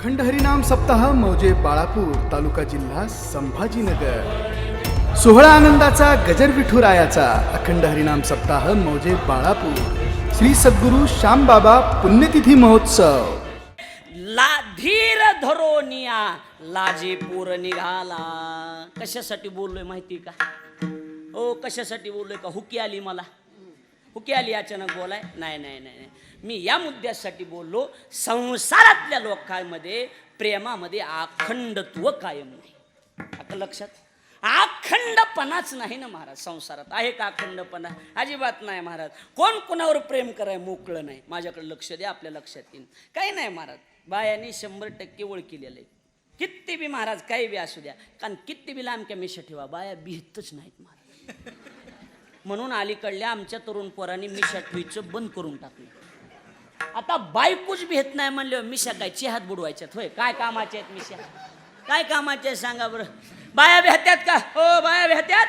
अखंड हरिनाम सप्ताह मौजे बाळापूर तालुका जिल्हा संभाजीनगर। सोहळा आनंदाचा गजर विठुरायाचा अखंड हरिनाम सप्ताह मौजे बाळापूर श्री सद्गुरु श्यामबाबा पुण्यतिथी महोत्सव। ला धीर धरोनिया लाजे पूर निघाला। कशासाठी बोललोय माहिती का? ओ कशासाठी बोललोय का? हुकी आली मला, हुकी आली अचानक बोलाय? नाही नाही नाही, मी या मुद्द्यासाठी बोललो, संसारातल्या लोकांमध्ये प्रेमामध्ये अखंडत्व कायम नाही। आता लक्षात, अखंडपणाच नाही ना महाराज। संसारात आहे का अखंडपणा? अजिबात नाही महाराज। कोण कोणावर प्रेम कराय मोकळं नाही। माझ्याकडे लक्ष द्या, आपल्या लक्षात येईल। काही नाही महाराज, बायानी 100% ओळखलेलं आहे। किती बी महाराज काही बी असू द्या, कारण किती बी लांबक्या मिशा ठेवा, बाया बिहतच नाहीत महाराज। म्हणून अलीकडल्या आमच्या तरुण पोरांनी मिशा ठेवायचं बंद करून टाकलं। आता बायकोच भेट नाही म्हणल्यावर मिशा काय चेहात बुडवायच्यात होय? काय कामाच्या आहेत मिशा? काय कामाच्या आहेत सांगा बरं? बाया भेटत्यात का? हो बाया भेटत्यात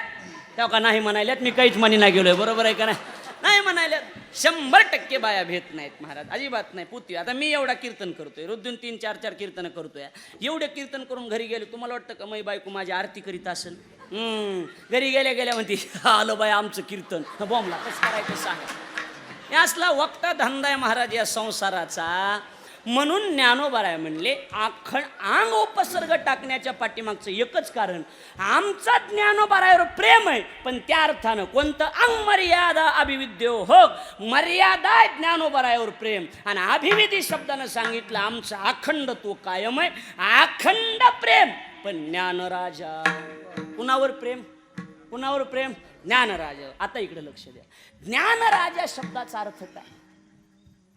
तेव्हा का नाही म्हणाल्यात? मी काहीच म्हणी नाही गेलोय, बरोबर आहे का नाही? नाही म्हणाल्यात। 100% बाया भेट नाहीत महाराज, अजिबात नाही। पुती आता मी एवढा कीर्तन करतोय, रोजून 3-4 कीर्तन करतोय। एवढे कीर्तन करून घरी गेलो, तुम्हाला वाटतं का मै बायको माझी आरती करीत असेल? घरी गेल्या गेल्या म्हणते आलं बाय आमचं कीर्तन, बॉम्बला कसं करायचं सांगा? या असला वक्ता धंदा आहे महाराज या संसाराचा। म्हणून ज्ञानोबाराय म्हणले अंग उपसर्ग टाकण्याच्या पाठीमागचं एकच कारण, आमचा ज्ञानोबारायवर प्रेम आहे, पण त्या अर्थानं कोणतं? अंग मर्यादा अभिविद्यो हो, मर्यादा आहे ज्ञानोबारायवर प्रेम। आणि अभिविधी शब्दानं सांगितलं आमचं अखंडत्व कायम आहे, अखंड प्रेम। पण ज्ञानराजा कुणावर प्रेम? कुणावर प्रेम? ज्ञानराजा। आता इकडे लक्ष द्या, ज्ञानराजा शब्दाचा अर्थ काय?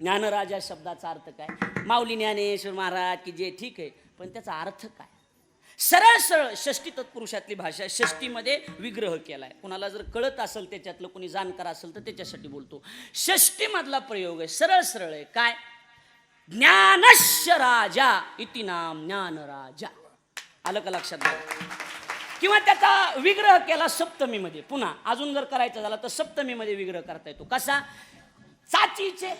ज्ञानराजा शब्दाचा अर्थ काय? माऊली ज्ञानेश्वर महाराज की जे ठीक आहे, पण त्याचा अर्थ काय? सरळ सरळ षष्टी तत्पुरुषातली भाषा, षष्टीमध्ये विग्रह केलाय। कुणाला जर कळत असेल त्याच्यातलं, कोणी जाणकार असेल तर त्याच्यासाठी बोलतो। षष्टी मधला प्रयोग आहे, सरळ सरळ आहे। काय? ज्ञानस्य राजा इति नाम ज्ञानराजा। आलं का लक्षात? किंवा त्याचा विग्रह केला सप्तमीमध्ये, पुन्हा अजून जर करायचा झाला तर सप्तमीमध्ये विग्रह करता येतो। कसा? चाचीचे,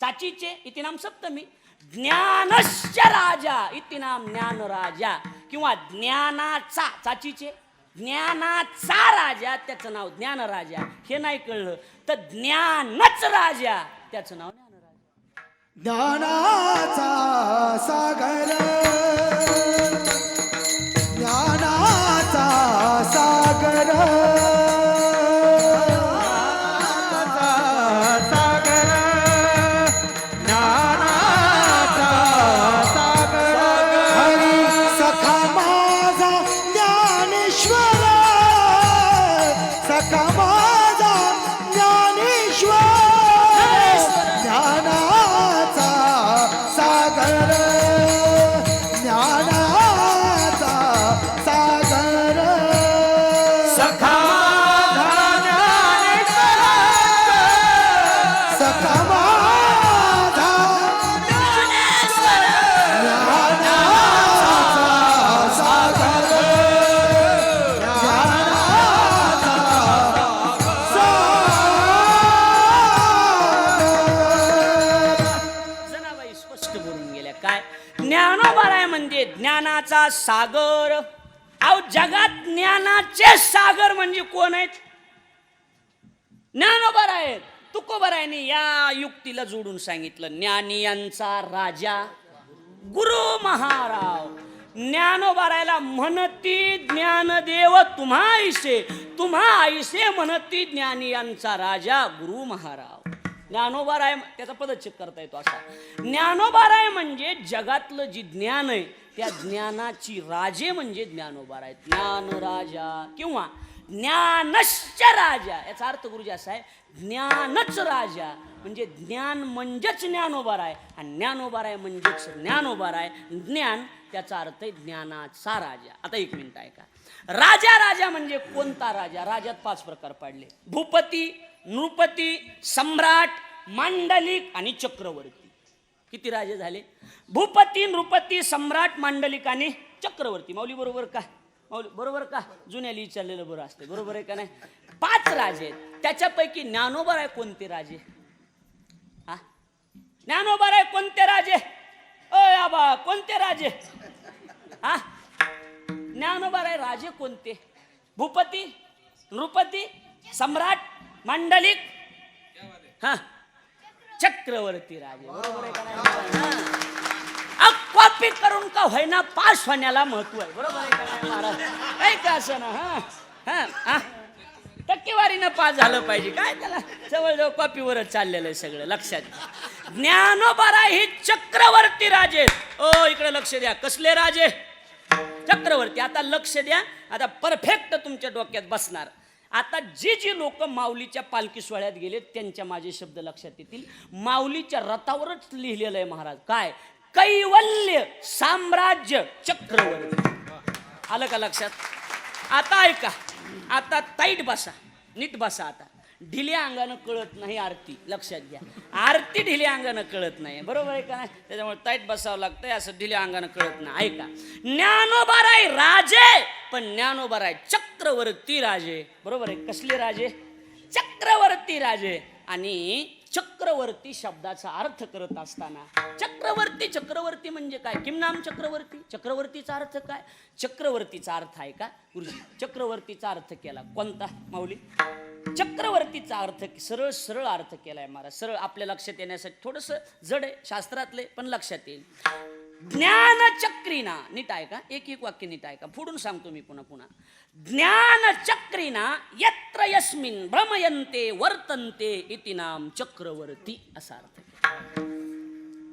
चाचीचे इति नाम सप्तमी, ज्ञानस्य राजा इति नाम ज्ञानराजा। किंवा ज्ञानाचा, चाचीचे ज्ञानाचा राजा, त्याचं नाव ज्ञानराजा। हे नाही कळलं तर ज्ञानच राजा, त्याचं नाव ज्ञानराजा। ज्ञानाचा सागर, ज्ञानाचा सागर, ज्ञानाचा सागर। अहो जगात ज्ञानाचे सागर म्हणजे कोण आहेत? ज्ञानोबाराय आहेत। तुकोबारायांनी या युक्तीला जोडून सांगितलं, ज्ञानियांचा राजा गुरु महाराव। ज्ञानोबारायला म्हणती ज्ञानदेव तुम्हा आईसे, तुम्हा आईसे म्हणती ज्ञानियांचा राजा गुरु महाराव। ज्ञानोबाराय त्याचा पदच्छेद करता येतो असा, ज्ञानोबाराय म्हणजे जगातलं जे ज्ञान आहे त्या ज्ञानाची राजे म्हणजे ज्ञानोबाराय, ज्ञानराजा किंवा ज्ञानस्य राजा। याचा अर्थ गुरुजी असा आहे, ज्ञानच राजा म्हणजे ज्ञान म्हणजेच ज्ञानोबाराय, आणि ज्ञानोबाराय म्हणजेच ज्ञानोबाराय। ज्ञान त्याचा अर्थ आहे ज्ञानाचा राजा। आता एक मिनिट ऐका, राजा राजा म्हणजे कोणता राजा? राज्यात 5 प्रकार पाडले, भूपती, नृपती, सम्राट, मांडलिक आणि चक्रवर्ती। किती राजे झाले? भूपती, नृपती, सम्राट, मांडलिक आणि चक्रवर्ती। माऊली बरोबर का? माऊली बरोबर का? जुन्याला विचारलेलं बरं असते, बरोबर आहे का नाही? 5 राजे आहेत, त्याच्यापैकी ज्ञानोबाराय कोणते राजे? ज्ञानोबाराय कोणते राजे? अय आबा कोणते राजे? हा ज्ञानोबा राय राजे कोणते? भूपती, नृपती, सम्राट, मांडलिक, हा चक्रवर्ती राजे. बरोबर आहे का नाही? कॉपी करून का होईना पास होण्याला महत्व आहे. बरोबर आहे का नाही महाराज? काय का असं ना. हा टक्केवारीनं पास झालं पाहिजे. काय त्याला जवळजवळ कॉपीवरच चाललेलं आहे सगळं. लक्षात घ्या. ज्ञानोबा राय हे चक्रवर्ती राजे. ओ इकडे लक्ष द्या. कसले राजे? चक्रवर्ती. आता लक्ष द्या. आता परफेक्ट तुमच्या डोक्यात बसणार. आता जी लोक माऊलीच्या पालखी सोहळ्यात गेले त्यांच्या माझे शब्द लक्षात येतील. माऊलीच्या रथावरच लिहिलेलं आहे महाराज. काय? कैवल्य साम्राज्य चक्रवर्ती. आलं का लक्षात? आता ऐका. आता ताईट बसा, नीट बसा. आता ढिल्या अंगानं कळत नाही आरती. लक्षात घ्या. आरती ढिल्या अंगानं कळत नाही. बरोबर आहे का नाही? त्याच्यामुळे ताईट बसावं लागतंय. असं ढिल्या अंगानं कळत नाही. ऐका. ज्ञानोबा राय राजे, पण ज्ञानोबा राय चक्रवर्ती राजे. बरोबर आहे. कसले राजे? चक्रवर्ती राजे. आणि चक्रवर्ती शब्दाचा अर्थ करत असताना चक्रवर्ती म्हणजे काय? किम नाम चक्रवर्ती? चक्रवर्तीचा अर्थ काय? चक्रवर्तीचा अर्थ आहे का गुरुजी? चक्रवर्तीचा अर्थ केला कोणता माऊली? चक्रवर्तीचा अर्थ सरळ सरळ अर्थ केलाय महाराज. सरळ आपल्या लक्षात येण्यासाठी थोडस जड आहे शास्त्रातले, पण लक्षात येईल. ज्ञानचक्रीना. नीट आहे का? एक वाक्य नीट आहे का? फोडून सांगतो मी पुन्हा. ज्ञानचक्रीना यत्र यस्मिन भ्रमयन्ते वर्तन्ते इति नाम चक्रवर्ती. असा अर्थ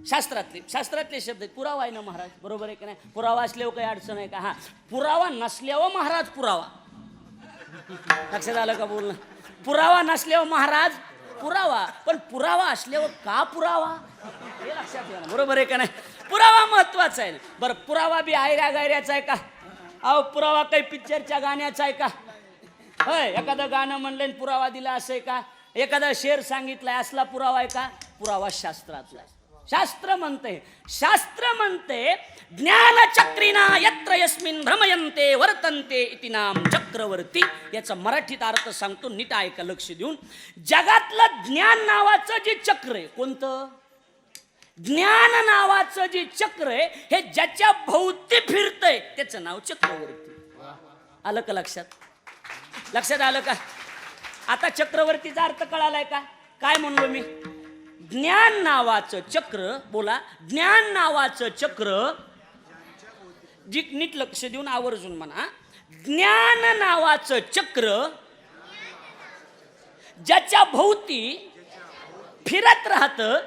शास्त्रातले शब्द आहेत. पुरावा आहे ना महाराज? बरोबर आहे का नाही? पुरावा असल्यावर काही अडचण आहे का? हा पुरावा नसल्यावर महाराज पुरावा. लक्षात आलं का बोलणं? पुरावा नसल्यावर महाराज पुरावा, पण पुरावा असल्यावर का पुरावा हे लक्षात घ्या. बरोबर आहे का नाही? पुरावा महत्वाचा आहे. बरं पुरावा बी आयऱ्या गायऱ्याचा आहे का? अहो पुरावा काही पिक्चरच्या गाण्याचा आहे का? होय. एखादं गाणं म्हणलं पुरावा दिला असं आहे का? एखादा शेर सांगितलाय असला पुरावा आहे का? पुरावा शास्त्रातला. शास्त्र म्हणते ज्ञानचक्रीना यत्र यस्मिन भ्रमयन्ते वर्तन्ते इति नाम चक्रवर्ती. याचा मराठीत अर्थ सांगतो. नीट ऐका लक्ष देऊन. जगातलं ज्ञान नावाचं जे चक्र आहे कोणतं? ज्ञान नावाचं जे चक्र आहे हे ज्याच्या भोवती फिरतंय त्याचं नाव चक्रवर्ती. आलं का लक्षात? लक्षात आलं का? आता चक्रवर्तीचा अर्थ कळालाय का? काय म्हणलो मी? ज्ञान नावाचं चक्र. बोला. ज्ञान नावाचं चक्र. जी नीट लक्ष देऊन आवर्जून म्हणा. ज्ञान नावाचं चक्र ज्याच्या भोवती फिरत राहतं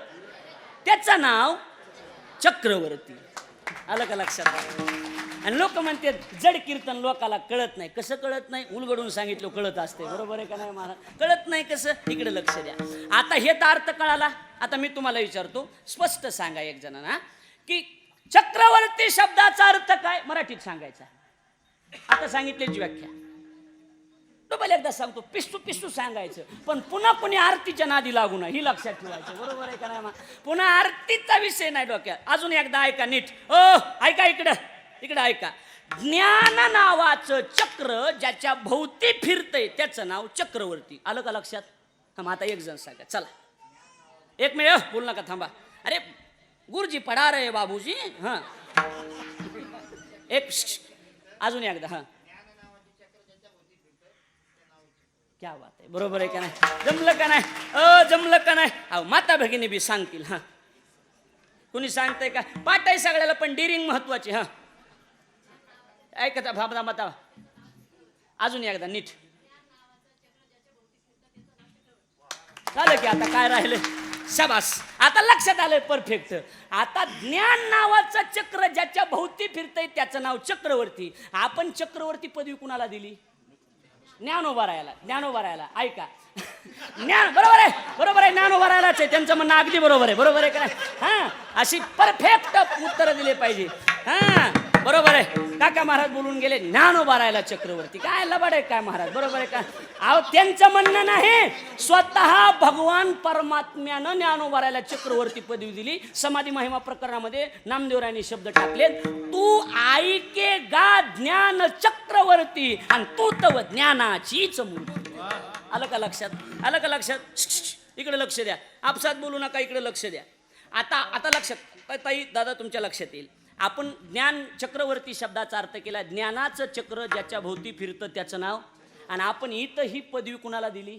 त्याचं नाव चक्रवर्ती. आलं का लक्षात? आणि लोक म्हणते जड कीर्तन लोकाला कळत नाही. कसं कळत नाही? उलगडून सांगितलं कळत असते. बरोबर आहे का नाही महाराज? कळत नाही कसं? इकडे लक्ष द्या. आता हे तर अर्थ कळाला. आता मी तुम्हाला विचारतो, स्पष्ट सांगा एक जणांना की चक्रवर्ती शब्दाचा अर्थ काय मराठीत सांगायचा. आता सांगितल्याची व्याख्या डबल एकदा सांगतो. पिस्तू सांगायचं, पण पुन्हा कोणी आरतीच्या नादी लागू नये ही लक्षात ठेवायचं. बरोबर आहे का नाही? पुन्हा आरतीचा विषय नाही डोक्यात. अजून एकदा ऐका नीट. ऐका इकडे ऐका. ज्ञान नावाचं चक्र ज्याच्या भोवती फिरतंय त्याचं नाव चक्रवर्ती. आलं का लक्षात? हा आता एक जण सांगा. चला एक मिनिट बोल नका, थांबा. अरे गुरुजी पडा रे बाबूजी. हा एक अजून एकदा. हा क्या बात आहे. बरोबर आहे का नाही? जमलं का नाही? जमलं का नाही? अहो माता भगिनी बी सांगतील. हा कोणी सांगतंय का? पाठ आहे सगळ्याला, पण डिरिंग महत्वाची. हा ऐकता भाबा. अजून एकदा नीट. झालं की आता काय राहिलं? शाबास. आता लक्षात आलंय परफेक्ट. आता ज्ञान नावाचं चक्र ज्याच्या भोवती फिरतंय त्याचं नाव चक्रवर्ती. आपण चक्रवर्ती पदवी कुणाला दिली? ज्ञानोबा रायाला. ऐका. ज्ञान बरोबर आहे ज्ञानोबा रायालाच आहे. त्यांचं म्हणणं अगदी बरोबर आहे का नाही? हा अशी परफेक्ट उत्तर दिले पाहिजे. हा बरोबर आहे. काका महाराज बोलून गेले ज्ञानोबा रायाला चक्रवर्ती. काय लबाड आहे काय महाराज? बरोबर आहे का? अहो त्यांचं म्हणणं नाही, स्वतः भगवान परमात्म्यानं ज्ञानोबा रायाला चक्रवर्ती पदवी दिली. समाधी महिमा प्रकरणामध्ये नामदेवरायांनी शब्द टाकले, तू ऐके गा ज्ञान चक्रवर्ती आणि तू तव ज्ञानाचीच मूर्ती. आलं का लक्षात? इकडे लक्ष द्या. आपसात बोलू नका. इकडे लक्ष द्या. आता लक्षात ताई दादा तुमच्या लक्षात येईल, आपण ज्ञान चक्रवर्ती शब्दाचा अर्थ केला. ज्ञानाचं चक्र ज्याच्या भोवती फिरतं त्याचं नाव. आणि आपण इथं ही पदवी कुणाला दिली?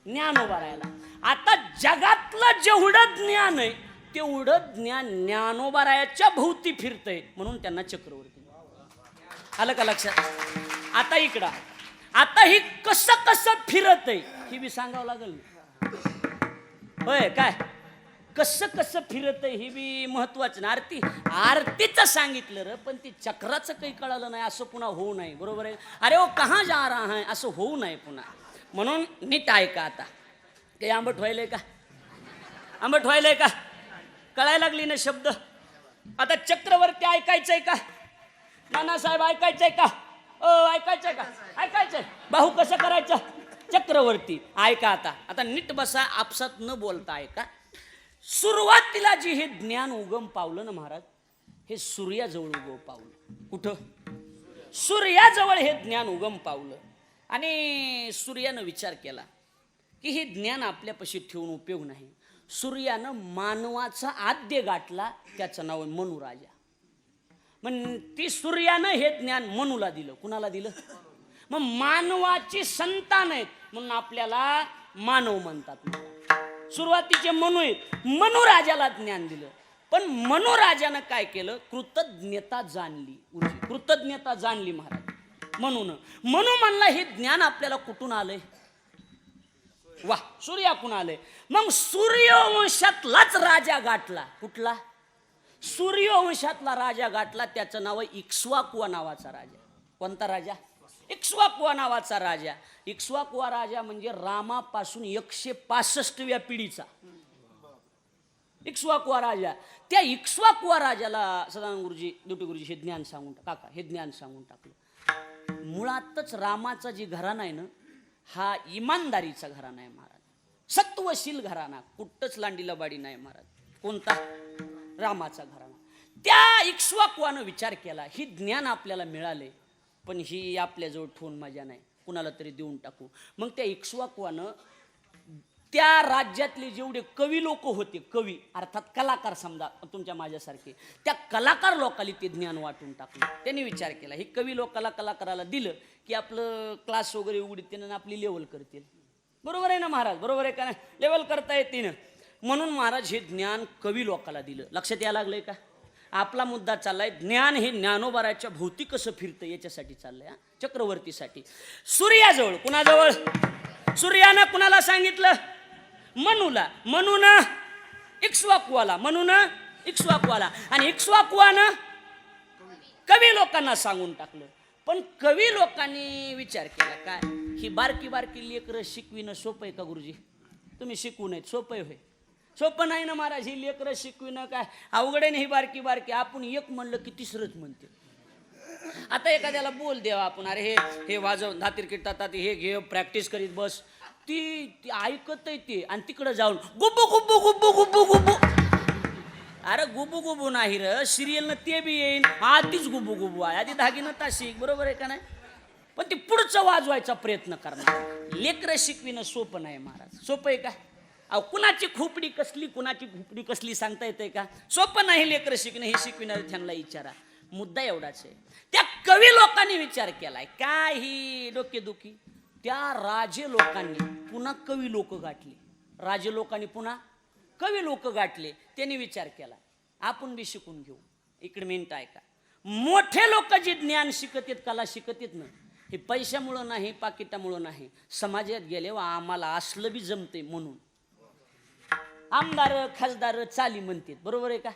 ज्ञानोबारायाला. आता जगातलं जेवढं ज्ञान आहे तेवढं ज्ञान ज्ञानोबारायाच्या भोवती फिरतंय, म्हणून त्यांना चक्रवर्ती. आलं का लक्षात? आता इकडं आता ही कसं कसं फिरत आहे ही बी सांगावं लागेल. होय काय कसं कसं फिरत आहे हे बी महत्वाचं ना. आरतीचं सांगितलं र, पण ती चक्राचं काही कळालं नाही असं पुन्हा होऊ नये. बरोबर आहे? अरे ओ कहाँ जा रहा है असं होऊ नये पुन्हा. म्हणून नीट ऐका. आता काही आंबट व्हायलंय का? आंबट व्हायलंय का? कळायला लागली ना शब्द. आता चक्रवर्ती ऐकायचंय का? नानासाहेब ऐकायचंय का? ऐकायचंय का? ऐकायचंय. बाहू कसं करायचं? चक्रवर्ती. ऐका आता नीट बसा, आपसात न बोलता ऐका. सुरुवातीला जे हे ज्ञान उगम पावलं ना महाराज, हे सूर्याजवळ उगम पावलं. कुठं? सूर्याजवळ हे ज्ञान उगम पावलं. आणि सूर्यानं विचार केला की हे ज्ञान आपल्यापाशी ठेवून उपयोग नाही. सूर्यानं मानवाचा आद्य गाठला, त्याचं नाव आहे मनुराजा. मग ती सूर्यानं हे ज्ञान मनुला दिलं. कुणाला दिलं? मग मानवाची संतान आहेत म्हणून आपल्याला मानव म्हणतात. सुरुवातीचे मनु आहेत. मनुराजाला ज्ञान दिलं. पण मनुराजानं काय केलं? कृतज्ञता जाणली. कृतज्ञता जाणली महाराज. म्हणून म्हणला हे ज्ञान आपल्याला कुठून आलंय? वा, सूर्याकडून आलंय. मग सूर्यवंशातलाच राजा गाठला. कुठला? सूर्यवंशातला राजा गाठला. त्याचं नाव आहे इक्ष्वाकुवा नावाचा राजा. कोणता राजा? इक्ष्वाकुवा नावाचा राजा. इक्ष्वाकुवा राजा म्हणजे रामापासून 165व्या पिढीचा इक्ष्वाकुवा राजा. त्या इक्ष्वाकुवा राजाला सदानंद गुरुजी, ड्युटी गुरुजी हे ज्ञान सांगून काका हे ज्ञान सांगून टाकलं. मुळातच रामाचा जे घराणा आहे ना, हा इमानदारीचा घराणा आहे महाराज. सत्वशील घराणा, कुठंच लांडीला बाडी नाही महाराज. कोणता? रामाचा घराणा. त्या इक्ष्वाकुवानं विचार केला ही ज्ञान आपल्याला मिळाले, पण ही आपल्याजवळ ठेवून मजा नाही, कुणाला तरी देऊन टाकू. मग त्या इक्ष्वाकुवानं त्या राज्यातले जेवढे कवी लोक होते, कवी अर्थात कलाकार समजा तुमच्या माझ्यासारखे, त्या कलाकार लोकांनी ते ज्ञान वाटून टाकलं. त्यांनी विचार केला हे कवी लोकाला कलाकाराला दिलं की आपलं क्लास वगैरे उघडतील आणि आपली लेवल करतील. बरोबर आहे ना महाराज? बरोबर आहे का नाही? लेवल करता येते ना. म्हणून महाराज हे ज्ञान कवी लोकाला दिलं. लक्षात यायला लागलंय का? आपला मुद्दा चाललाय ज्ञान हे ज्ञानोबाराच्या भोवती कसं फिरतं याच्यासाठी चाललंय. चक्रवर्तीसाठी. सूर्याजवळ. कुणाजवळ? सूर्यानं कुणाला सांगितलं? मनुला. म्हणून इक्ष्वाकुवाला. म्हणून इक्ष्वाकुवाला. आणि इक्ष्वाकुवानं कवी लोकांना सांगून टाकलं. पण कवी लोकांनी विचार केला काय ही बारकी बारकी लेकरं शिकविणं सोपं आहे का गुरुजी? तुम्ही शिकवू नयेत. सोपं आहे होय? सोपं नाही ना महाराज. ही लेकरं शिकविणं काय अवघड आहे. ही बारकी बारकी आपण एक म्हणलं की तिसरंच म्हणते. आता एखाद्याला बोल द्यावा आपण, अरे हे वाजव धातीर किटतात, हे घे प्रॅक्टिस करीत बस. ती ऐकत आहे ते आणि तिकडं जाऊन गुब्बू गुब्बू गुब्बू गुब्बू गुब्बू. अरे गुबू गुबू नाही र, सिरियलनं ते बी येईन. आधीच गुबू गुबू आहे, आधी धागीनं ताशिक. बरोबर आहे का नाही? पण ते पुढचं वाजवायचा प्रयत्न करणार. लेकरं शिकविणं सोपं नाही महाराज. सोपं आहे का? अहो कुणाची खोपडी कसली कुणाची खोपडी कसली सांगता येते का? सोपं नाही लेकरं शिकणं. हे शिकविणार त्यांना विचारा. मुद्दा एवढाच आहे. त्या कवी लोकांनी विचार केलाय काय ही डोकेदुखी. त्या राजे लोकांनी पुन्हा कवी लोक गाठले. राजे लोकांनी पुन्हा कवी लोक गाठले. त्यांनी विचार केला आपण बी शिकून घेऊ. इकडे मिनिट ऐका. मोठे लोक जे ज्ञान शिकत आहेत, कला शिकत आहेत ना, हे पैशामुळं नाही, पाकिटामुळं नाही, समाजात गेले व आम्हाला असलं बी जमते म्हणून. आमदार खासदार चाली म्हणतात. बरोबर आहे का?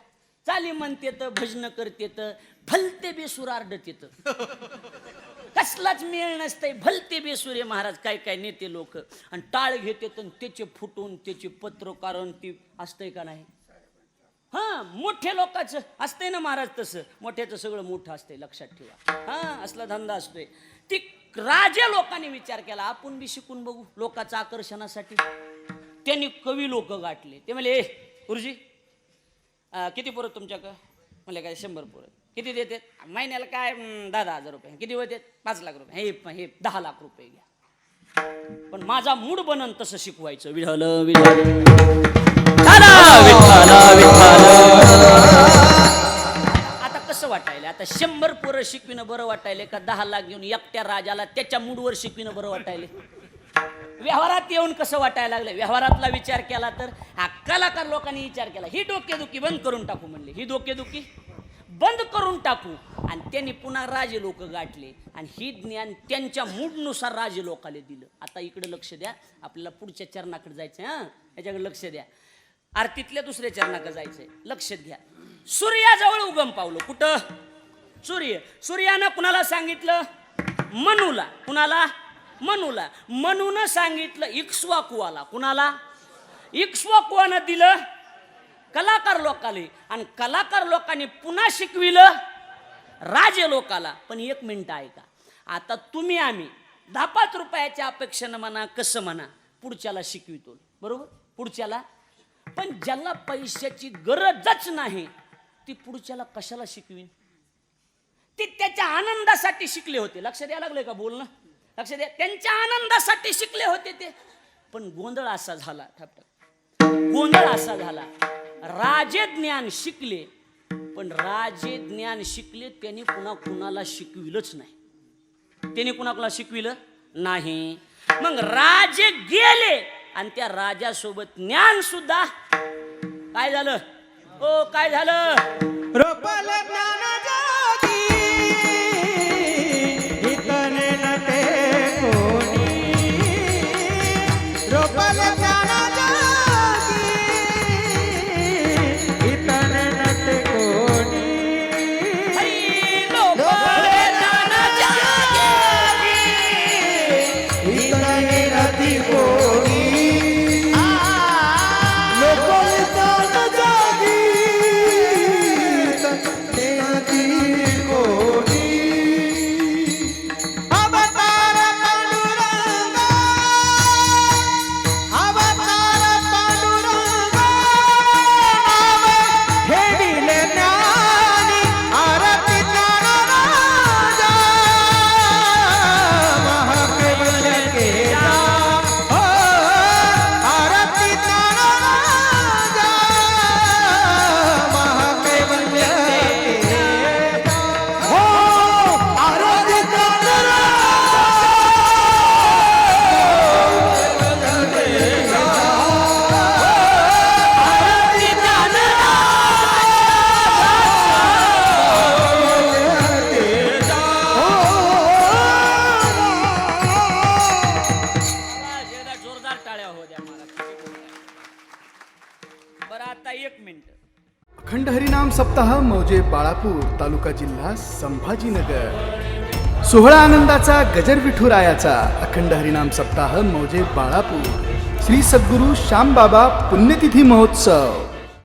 चाली म्हणतात, भजन करतात, भलते बेसूर आरडत. कसलाच मेळ नसतंय. भलते बेसुरे महाराज काय काय नेते लोक. आणि टाळ घेतात आणि त्याचे फुटून त्याचे पत्रकारण ती असतंय का नाही? हां, मोठ्या लोकांचं असतंय ना महाराज. तसं मोठ्याचं सगळं मोठं असतंय, लक्षात ठेवा. हां, असला धंदा असतोय. ती राजे लोकांनी विचार केला आपण बी शिकून बघू लोकांच्या आकर्षणासाठी. त्यांनी कवी लोक गाठले. ते म्हणले गुरुजी किती पोरं तुमच्याकडं? म्हणले काय 100 पोरं. किती देतात? महिन्याला काय 10,000 रुपये. किती होते? 5 लाख रुपये. हे 10 लाख रुपये घ्या. पण माझा मूड बनन तसं शिकवायचं. विठ्ठल विठ्ठल विठ्ठल विठ्ठल. आता कसं वाटायला? आता 100 पोरं शिकविणं बरं वाटायले का 10 लाख घेऊन एकट्या राजाला त्याच्या मूडवर शिकविणं बरं वाटायले? व्यवहारात येऊन कसं वाटायला लागलं? व्यवहारातला विचार केला तर हा कलाकार लोकांनी विचार केला, ही डोकेदुखी बंद करून टाकू म्हणले, ही डोकेदुखी बंद करून टाकू. आणि त्यांनी पुन्हा राजे लोक गाठले आणि ही ज्ञान त्यांच्या मूडनुसार राजे लोकाले दिलं. आता इकडे लक्ष द्या, आपल्याला पुढच्या चरणाकडे जायचंय. हा, याच्याकडे लक्ष द्या. आरतीतल्या दुसऱ्या चरणाकडे जायचंय, लक्ष द्या. सूर्याजवळ उगम पावलं. कुठं? सूर्यानं कुणाला सांगितलं? मनूला. कुणाला? मनूला. मनूनं सांगितलं इक्ष्वाकुवाला. कुणाला? इक्ष्वाकुवानं दिलं कलाकार लोकाले आणि कलाकार लोकांनी पुन्हा शिकविलं राजे लोकाला. पण 1 मिनिट ऐका. आता तुम्ही आम्ही 10-5 रुपयाच्या अपेक्षेनं म्हणा, कसं म्हणा, पुढच्याला शिकवितो, बरोबर? पुढच्याला. पण ज्याला पैशाची गरजच नाही ती पुढच्याला कशाला शिकवीन? ती त्याच्या आनंदासाठी शिकले होते. लक्ष द्यायला लागले का बोलणं? लक्ष द्या. त्यांच्या आनंदासाठी शिकले होते ते. पण गोंधळ असा झाला, गोंधळ असा झाला, राजे ज्ञान शिकले पण राजे ज्ञान शिकले त्यांनी पुन्हा कुणाला शिकविलंच नाही. त्यांनी कुणाला शिकविलं नाही. मग राजे गेले आणि त्या राजासोबत ज्ञान सुद्धा काय झालं? ओ काय झालं? रोपल ज्ञान जागी इतने नटे कोणी. रोपल ज्ञान जागी इतने नटे कोणी. इतने नटी कोणी. अखंड हरिनाम सप्ताह मौजे बाळापूर तालुका जिल्हा संभाजीनगर. सोहळा आनंदाचा गजर विठुरायाचा अखंड हरिनाम सप्ताह मौजे बाळापूर. श्री सद्गुरू श्यामबाबा पुण्यतिथी महोत्सव.